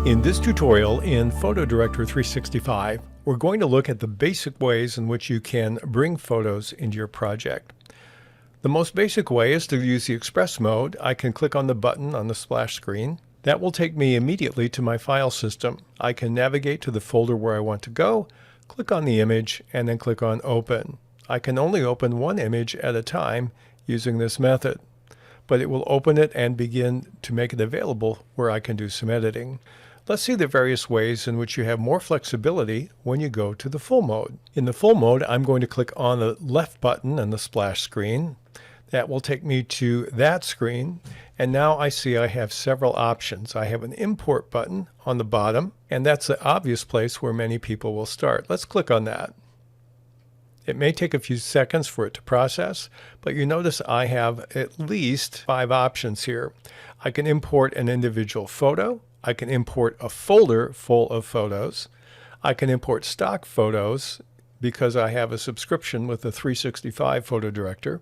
In this tutorial in PhotoDirector 365, we're going to look at the basic ways in which you can bring photos into your project. The most basic way is to use the Express mode. I can click on the button on the splash screen. That will take me immediately to my file system. I can navigate to the folder where I want to go, click on the image, and then click on Open. I can only open one image at a time using this method, but it will open it and begin to make it available where I can do some editing. Let's see the various ways in which you have more flexibility when you go to the full mode. In the full mode, I'm going to click on the left button on the splash screen. That will take me to that screen, and now I see I have several options. I have an import button on the bottom, and that's the obvious place where many people will start. Let's click on that. It may take a few seconds for it to process, but you notice I have at least 5 options here. I can import an individual photo. I can import a folder full of photos. I can import stock photos because I have a subscription with the 365 PhotoDirector.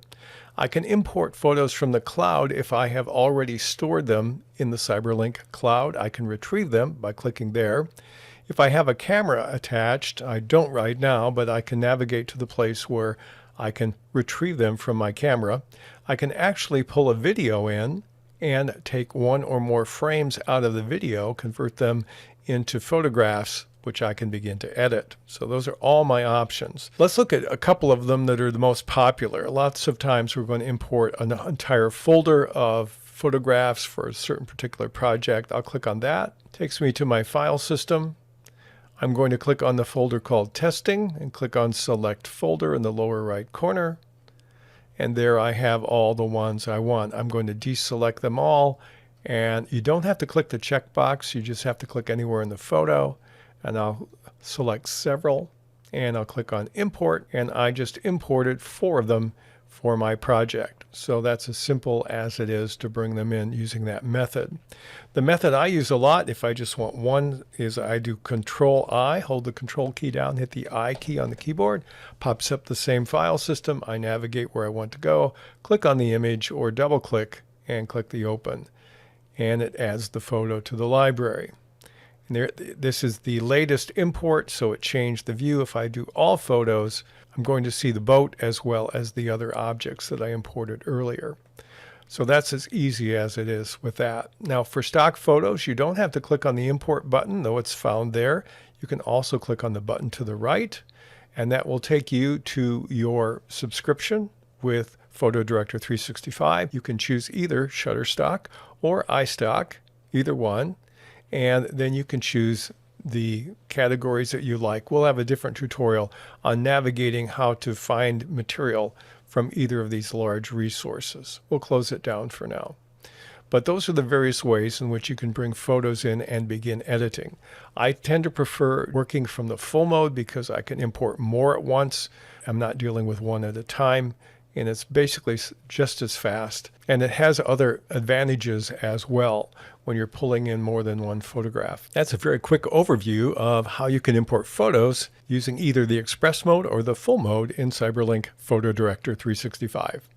I can import photos from the cloud if I have already stored them in the CyberLink cloud. I can retrieve them by clicking there. If I have a camera attached, I don't right now, but I can navigate to the place where I can retrieve them from my camera. I can actually pull a video in and take one or more frames out of the video, convert them into photographs, which I can begin to edit. So those are all my options. Let's look at a couple of them that are the most popular. Lots of times we're going to import an entire folder of photographs for a certain particular project. I'll click on that. It takes me to my file system. I'm going to click on the folder called Testing and click on Select Folder in the lower right corner. And there I have all the ones I want. I'm going to deselect them all. And you don't have to click the checkbox. You just have to click anywhere in the photo. And I'll select several. And I'll click on Import. And I just imported 4 of them for my project. So that's as simple as it is to bring them in using that method. The method I use a lot if I just want one is I do Control-I, hold the Control key down, hit the I key on the keyboard, pops up the same file system. I navigate where I want to go, click on the image or double click and click the Open. And it adds the photo to the library. And this is the latest import, so it changed the view. If I do all photos, I'm going to see the boat as well as the other objects that I imported earlier. So that's as easy as it is with that. Now for stock photos, you don't have to click on the import button, though it's found there. You can also click on the button to the right, and that will take you to your subscription with PhotoDirector 365. You can choose either Shutterstock or iStock, either one. And then you can choose the categories that you like. We'll have a different tutorial on navigating how to find material from either of these large resources. We'll close it down for now. But those are the various ways in which you can bring photos in and begin editing. I tend to prefer working from the full mode because I can import more at once. I'm not dealing with one at a time. And it's basically just as fast. And it has other advantages as well when you're pulling in more than one photograph. That's a very quick overview of how you can import photos using either the Express mode or the full mode in CyberLink PhotoDirector 365.